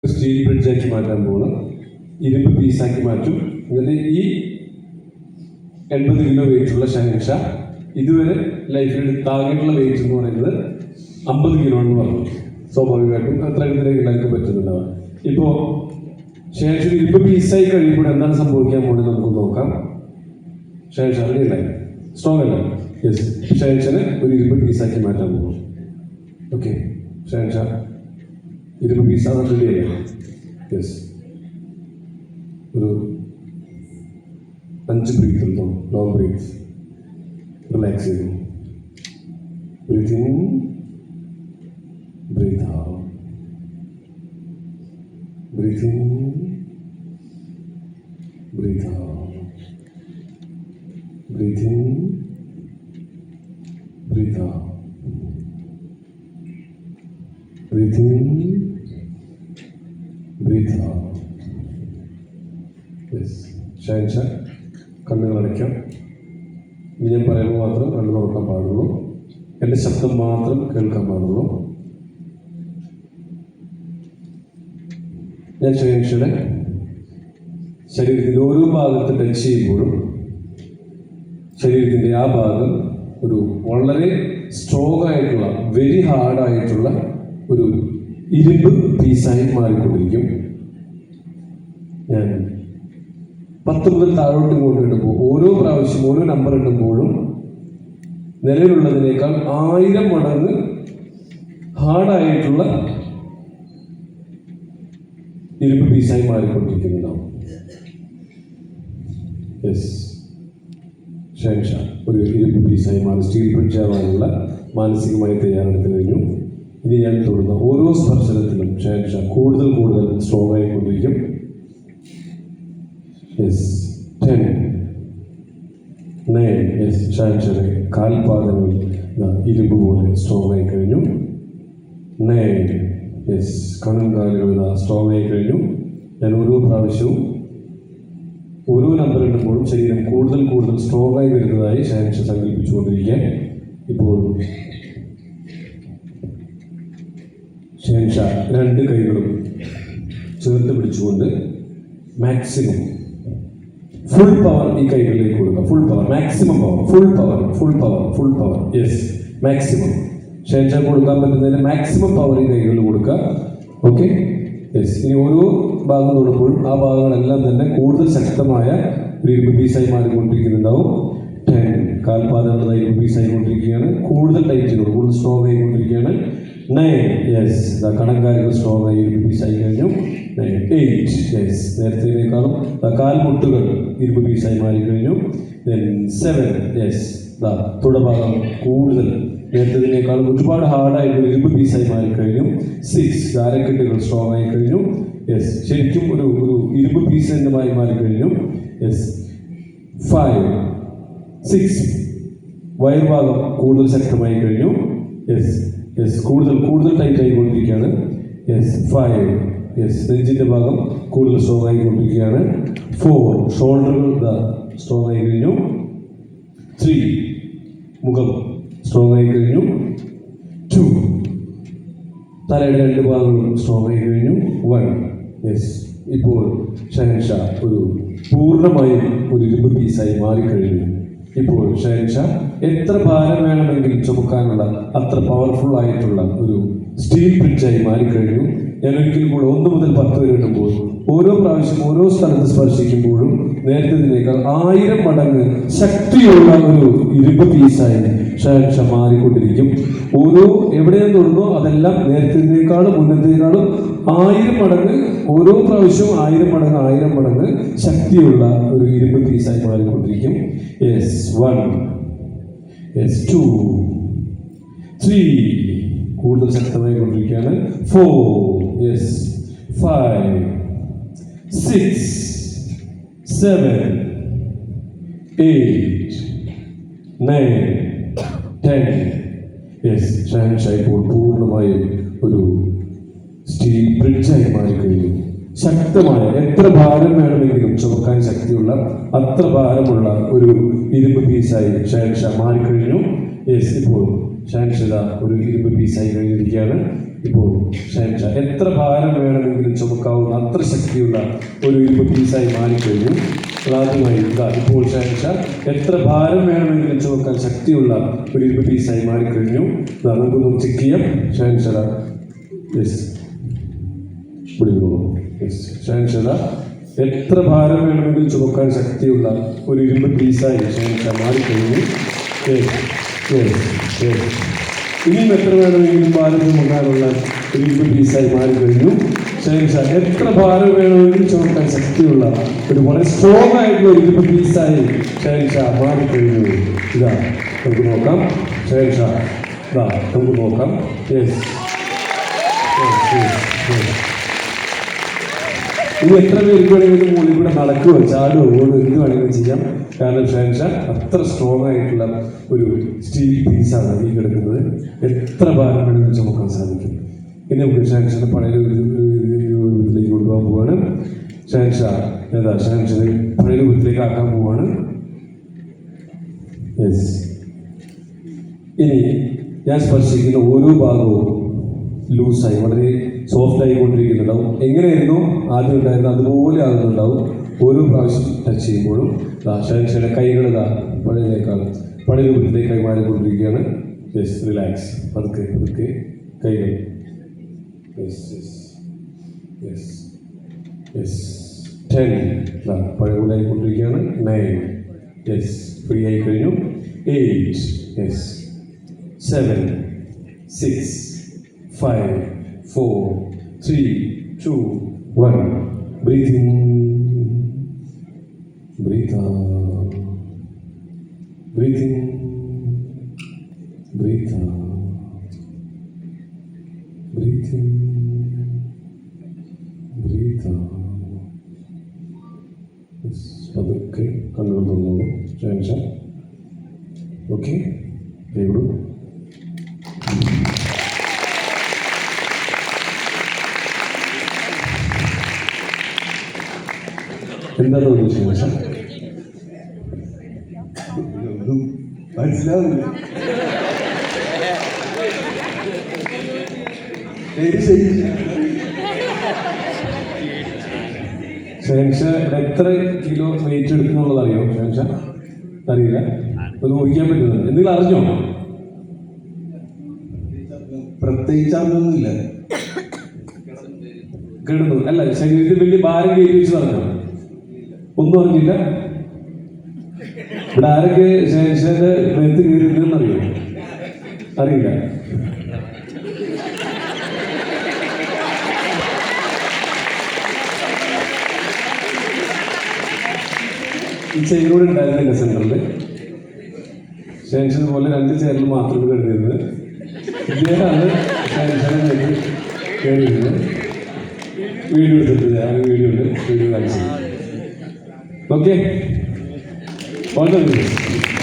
Steel ബ്രിഡ്ജാക്കി മാറ്റാൻ പോകണം. ഇരുമ്പ് പീസാക്കി മാറ്റും. എന്നിട്ട് ഈ 80 കിലോ വെയിറ്റുള്ള ഷഹൻഷാ ഇതുവരെ ലൈഫിൽ താങ്ങിയിട്ടുള്ള വെയിറ്റ് എന്ന് പറയുന്നത് 50 കിലോ എന്ന് പറഞ്ഞു. സ്വാഭാവികമായിട്ടും അത്ര എല്ലാവർക്കും പറ്റുന്നുണ്ടാവാം. ഇപ്പോൾ ഷഹൻഷ ഇരുമ്പ് പീസായി കഴിയുമ്പോൾ എന്താണ് സംഭവിക്കാൻ പോകുന്നത് നമുക്ക് നോക്കാം. ഷഹൻഷ അറിയില്ലേ? സ്ട്രോങ് അല്ല? യെസ്. ഷഹൻഷനെ ഒരു ഇരുമ്പ് പീസാക്കി മാറ്റാൻ പോകും. ഓക്കെ, ഷഹൻഷ ഇരുമ്പ് പീസാണ് റെഡിയല്ലേ? യെസ്. ഒരു 5 ബ്രീത്ത് ഉണ്ടോ? Long breath. റിലാക്സ് ചെയ്തു. Breath in, breath out. Breath in, breath out. Breath in, breath out. Breath in, breath out. Yes. Shahansha കണ്ണുകൾ അടയ്ക്കാം. ഇനി ഞാൻ പറയുമ്പോൾ മാത്രം കണ്ണു തുറക്കാൻ പാടുള്ളൂ. എൻ്റെ ശബ്ദം മാത്രം കേൾക്കാൻ പാടുള്ളൂ. ഞാൻ ഷഹൻഷയുടെ ശരീരത്തിൻ്റെ ഓരോ ഭാഗത്ത് ടച്ച് ചെയ്യുമ്പോഴും ശരീരത്തിൻ്റെ ആ ഭാഗം ഒരു വളരെ സ്ട്രോങ് ആയിട്ടുള്ള, വെരി ഹാർഡായിട്ടുള്ള ഒരു ഇരുമ്പ് പീസായി മാറിക്കൊണ്ടിരിക്കും. ഞാൻ 10 മുതൽ താഴോട്ട് ഇങ്ങോട്ട് ഇടുമ്പോൾ ഓരോ പ്രാവശ്യം ഓരോ നമ്പർ ഇടുമ്പോഴും നിലവിലുള്ളതിനേക്കാൾ 1000 മടങ്ങ് ഹാർഡായിട്ടുള്ള ഇരുമ്പ് പീസായി മാറിക്കൊണ്ടിരിക്കുന്നുണ്ടാവും. യെസ്. ഷഹൻഷ ഒരു ഇരുമ്പ് പീസായി മാറി സ്റ്റീൽ ബ്രിഡ്ജ് ആവാനുള്ള മാനസികമായി തയ്യാറെടുത്ത് കഴിഞ്ഞു. ഇനി ഞാൻ തൊടുന്ന ഓരോ സ്പർശനത്തിലും ഷഹൻഷ കൂടുതൽ കൂടുതൽ സ്ട്രോങ് ആയിക്കൊണ്ടിരിക്കും. യെസ്. 10, 9. യെസ്. ഷഹൻഷയുടെ കാൽപാദങ്ങൾ ഇരുമ്പ് പോലെ സ്ട്രോങ് ആയി കഴിഞ്ഞു. 9. യെസ്. കണങ്കാലുകൾ സ്ട്രോങ് ആയി കഴിഞ്ഞു. ഞാൻ ഓരോ പ്രാവശ്യവും ഓരോ നമ്പർ ഇടുമ്പോഴും ശരീരം കൂടുതൽ കൂടുതൽ സ്ട്രോങ് ആയി വരുന്നതായി ഷഹൻഷ സങ്കല്പിച്ചുകൊണ്ടിരിക്കുക. ഇപ്പോൾ ഷഹൻഷ 2 കൈകളും ചേർത്ത് പിടിച്ചുകൊണ്ട് മാക്സിമം ഫുൾ പവർ ഈ കൈകളിലേക്ക് കൊടുക്കുക. Full power, maximum power, full power, full power, full power. Yes. Maximum Shahansha കൊടുക്കാൻ പറ്റുന്നതിന് മാക്സിമം പവർ ഈ കൈകളിൽ കൊടുക്കുക. ഓക്കെ. യെസ്. ഇനി ഓരോ ഭാഗം തൊടുമ്പോഴും ആ ഭാഗങ്ങളെല്ലാം തന്നെ കൂടുതൽ ശക്തമായ ഒരു ഇരുമ്പ് പീസായി മാറിക്കൊണ്ടിരിക്കുന്നുണ്ടാവും. 10. കാൽപാദങ്ങളുടെ ഇരുമ്പ് പീസായി കൊണ്ടിരിക്കുകയാണ്. കൂടുതൽ ടൈറ്റുകൾ, കൂടുതൽ സ്ട്രോങ് ആയിക്കൊണ്ടിരിക്കുകയാണ്. 9. യെസ്. കണങ്കാലുകൾ സ്ട്രോങ് ആയി ഇരുമ്പ് പീസായി കഴിഞ്ഞു. 8. യെസ്. നേരത്തേക്കാളും കാൽമുട്ടുകൾ ഇരുമ്പ് പീസായി മാറിക്കഴിഞ്ഞു. 7. യെസ്. തുടഭാഗം കൂടുതൽ നേരത്തേക്കാളും ഒരുപാട് ഹാർഡായിട്ട് ഇരുമ്പ് പീസായി മാറിക്കഴിഞ്ഞു. 6. അരക്കെട്ടുകൾ സ്ട്രോങ് ആയി കഴിഞ്ഞു. യെസ്. ശരിക്കും ഒരു ഇരുമ്പ് പീസ് എന്നമായി മാറിക്കഴിഞ്ഞു. യെസ്. 5, 6. വയർഭാഗം കൂടുതൽ ശക്തമായി കഴിഞ്ഞു. യെസ്. യെസ്. കൂടുതൽ ടൈറ്റ് ആയിക്കൊണ്ടിരിക്കുകയാണ്. യെസ്. 5. യെസ്. നെഞ്ചിൻ്റെ ഭാഗം കൂടുതൽ സ്ട്രോങ് ആയിക്കൊണ്ടിരിക്കുകയാണ്. 4. ഷോൾഡറുകൾ സ്ട്രോങ് ആയി കഴിഞ്ഞു. 3. മുഖം സ്ട്രോങ് ആയി കഴിഞ്ഞു. 2. തലയുടെ 2 ഭാഗങ്ങളും സ്ട്രോങ് ആയി കഴിഞ്ഞു. 1. യെസ്. ഇപ്പോൾ ഷഹൻഷ ഒരു പൂർണ്ണമായും ഒരു ഇരുമ്പ് പീസായി മാറിക്കഴിഞ്ഞു. ഇപ്പോൾ ഷഹൻഷ എത്ര ഭാരം വേണമെങ്കിലും ചുമക്കാനുള്ള അത്ര പവർഫുൾ ആയിട്ടുള്ള ഒരു സ്റ്റീൽ ബ്രിഡ്ജായി മാറിക്കഴിഞ്ഞു. ഞാൻ ഒരിക്കലും കൂടെ 1 മുതൽ 10 വരെ ഇടുമ്പോൾ ഓരോ പ്രാവശ്യം ഓരോ സ്ഥലത്ത് സ്പർശിക്കുമ്പോഴും നേരത്തേതിനേക്കാൾ 1000 മടങ്ങ് ശക്തിയുള്ള ഒരു ഇരുമ്പ് പീസായി ഷഹൻഷ മാറിക്കൊണ്ടിരിക്കും. ഓരോ എവിടെയും തൊടുന്നോ അതെല്ലാം നേരത്തേതിനേക്കാളും മുന്നത്തേക്കാളും 1000 മടങ്ങ്, ഓരോ പ്രാവശ്യവും 1000 മടങ്ങ് ശക്തിയുള്ള ഒരു ഇരുമ്പ് പീസായി മാറിക്കൊണ്ടിരിക്കും. യെസ്. 1. യെസ്. 2, 3. കൂടുതൽ ശക്തമായി കൊണ്ടിരിക്കുകയാണ്. 4. യെസ്. 5, 6, 7, 8, 9, 10. യെസ്. ഷഹൻഷ ഇപ്പോൾ പൂർണ്ണമായും ഒരു സ്റ്റീൽ ബ്രിഡ്ജായി മാറിക്കഴിഞ്ഞു. ശക്തമായ, എത്ര ഭാരം വേണമെങ്കിലും ചുമക്കാൻ ശക്തിയുള്ള അത്ര ഭാരമുള്ള ഒരു ഇരുമ്പ് പീസായി ഷഹൻഷ മാറിക്കഴിഞ്ഞു. യെസ്. ഇപ്പോൾ ഷഹൻഷ ഒരു ഇരുമ്പ് പീസായി കഴിഞ്ഞിരിക്കുകയാണ്. ഇപ്പോൾ ഷഹൻഷ എത്ര ഭാരം വേണമെങ്കിലും ചുമക്കാൻ ശക്തിയുള്ള ഒരു ഇരുമ്പ് പീസായി മാറിക്കഴിഞ്ഞു. ആദ്യമായി ഇപ്പോൾ ഷഹൻഷാ എത്ര ഭാരം വേണമെങ്കിലും ചുമക്കാൻ ശക്തിയുള്ള ഒരു ഇരുമ്പ് പീസായി മാറിക്കഴിഞ്ഞു. നമുക്കൊന്ന് ചെക്ക് ചെയ്യാം. ഷഹൻഷാ യെസ് ഷഹൻഷാ എത്ര ഭാരം വേണമെങ്കിലും ചുമക്കാൻ ശക്തിയുള്ള ഒരു ഇരുമ്പ് പീസായി ഷഹൻഷാ മാറിക്കഴിഞ്ഞു. ഇനിയും എത്ര വേണമെങ്കിലും ഭാരം ചുമക്കാനുള്ള ഒരു ഇരുമ്പ് പീസായി മാറിക്കഴിഞ്ഞു. ഷഹൻഷാ എത്ര ഭാരം വേണമെങ്കിലും ചുമക്കാൻ ശക്തിയുള്ള ഒരു വളരെ സ്ട്രോങ് ആയിട്ടുള്ള ഒരു ഇരുമ്പ് പീസായി ഷഹൻഷാ മാറിക്കഴിഞ്ഞു. ഇതാ നമുക്ക് നോക്കാം. ഷഹൻഷാ ഇതാ നമുക്ക് നോക്കാം. യെസ് ഇനി എത്ര പേർക്ക് വേണമെങ്കിലും മുകളിൽ കൂടെ നടക്കുകയോ ചാടുകയോ ഓടുകയോ എന്ത് വേണമെങ്കിലും ചെയ്യാം. കാരണം ഷഹൻഷാ അത്ര സ്ട്രോങ് ആയിട്ടുള്ള ഒരു സ്റ്റീൽ പീസാണ് ഈ കിടക്കുന്നത്. എത്ര ഭാരം വേണമെങ്കിലും ചുമക്കാൻ സാധിക്കും. ഇനി നമുക്ക് ഷഹൻഷാനെ പഴയ വീട്ടിലേക്ക് കൊണ്ടുപോകാൻ പോവാണ്. ഷഹൻഷാ ഷഹൻഷാനെ പഴയ വീട്ടിലേക്ക് ആക്കാൻ പോവാണ്. യെസ് ഇനി ഞാൻ സ്പർശിക്കുന്ന ഓരോ ഭാഗവും ലൂസായി വളരെ സോഫ്റ്റ് ആയിക്കൊണ്ടിരിക്കുന്നുണ്ടാവും. എങ്ങനെയായിരുന്നു ആദ്യം ഉണ്ടായിരുന്നത് അതുപോലെ ആകുന്നുണ്ടാവും ഓരോ പ്രാവശ്യം ടച്ച് ചെയ്യുമ്പോഴും. ഷഹൻഷായുടെ കൈകൾ പഴയതിനേക്കാൾ പഴയ രൂപത്തിലേക്ക് കൈമാറിക്കൊണ്ടിരിക്കുകയാണ്. യെസ് റിലാക്സ് പതുക്കെ പതുക്കെ കൈകൾ. യെസ് യെസ് യെസ് യെസ് 10 പഴയ പോലെ ആയിക്കൊണ്ടിരിക്കുകയാണ്. 9 യെസ് ഫ്രീ ആയി കഴിഞ്ഞു. 8 yes 7 6 5 4 3 2 1 breathe in, breathe out, breathe in, breathe out, breathe in, breathe out. പതുക്കെ കണ്ണുകൾ തുറന്നോളൂ. ഷഹൻഷാ ഓക്കെ കൈവിടൂ. എന്താ തോന്നുന്നു ഷഹൻഷാ? മനസ്സിലാവില്ല. ഷഹൻഷാ എത്ര കിലോ വെയിറ്റ് എടുക്കുന്നുള്ളത് അറിയോ ഷഹൻഷാ? അറിയില്ല. അത് ഊഹിക്കാൻ പറ്റുന്നത് എന്തെങ്കിലും അറിഞ്ഞോ? പ്രത്യേകിച്ച് അറിഞ്ഞൊന്നുമില്ല. കിടന്നു അല്ല ശരീരത്തിൽ വലിയ ഭാരം കയറ്റി വെച്ച് പറഞ്ഞോ? ഒന്നും അറിഞ്ഞില്ല. ഇവിടെ ആരൊക്കെ ഷഹൻഷാന്റെ മേത്ത് കയറിയിട്ടുണ്ടെന്ന് അറിയോ? അറിയില്ല. ഈ ചെയറോട് ഉണ്ടായിരുന്നില്ല സെന്ററിൽ. ഷഹൻഷാ പോലെ 2 ചെയറിൽ മാത്രമേ കിടന്നിരുന്നത്. ഇദ്ദേഹമാണ് ഷഹൻഷാന്റെ മേത്ത് കയറിയിരുന്നത്. വീഡിയോ എടുത്തിട്ട് ഞാൻ വീഡിയോ കാണിച്ചു. Okay all the best.